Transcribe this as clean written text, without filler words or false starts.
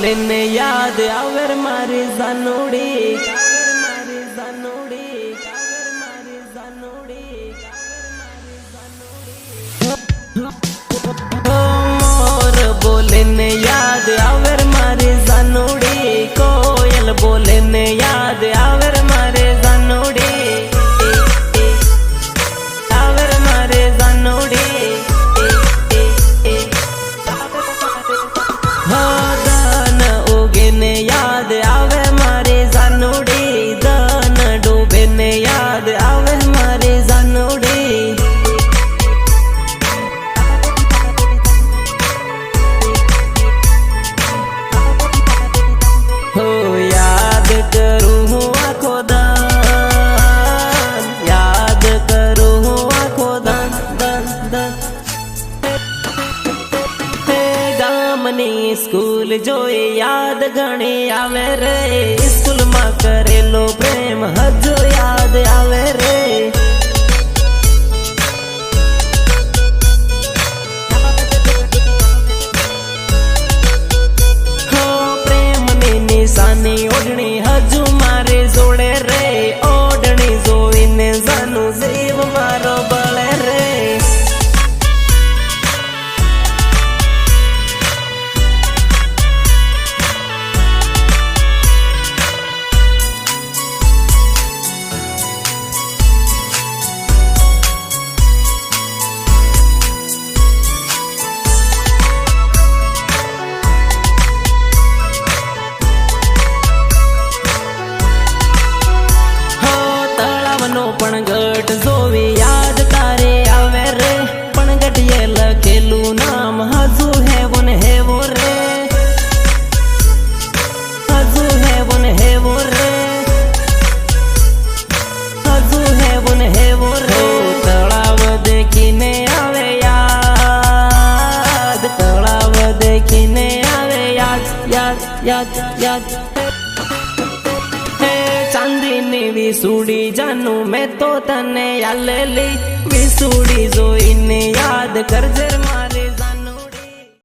बोले ने याद आवर मारी जानोड़ी मोर बोले ने याद आवर मारी जानोड़ी कोयल बोले ने याद आवर मारे जानोड़ी आवर मारे जानोड़ी दान उगे ने याद आवे मारे जानोड़ी दान डूबे ने याद आवे मारे जानोड़ी हो याद करूँ हूँ आँखों दान याद करूँ हूँ आँखों दान दान दान गामनी स्कूल जोई याद घणी आवे रे स्कूल में करेलो प्रेम हजू याद आवे रे हो प्रेम नी निशानी ओढ़नी हजू मारे जोड़े रे ओढ़नी जोई ने जानू जीव मारो बळे रे पण गट जोवी याद तारे आवे रे पण गटिये लखेलू नाम हजू है वो रे हजू है वो रे हजू है वो रे तलाव देखीने आवे याद तलाव देखीने आवे याद याद याद याद चांदीनी विसूड़ी जानू मैं तो तने यालेली विसूड़ी जोईने याद कर जे मारे।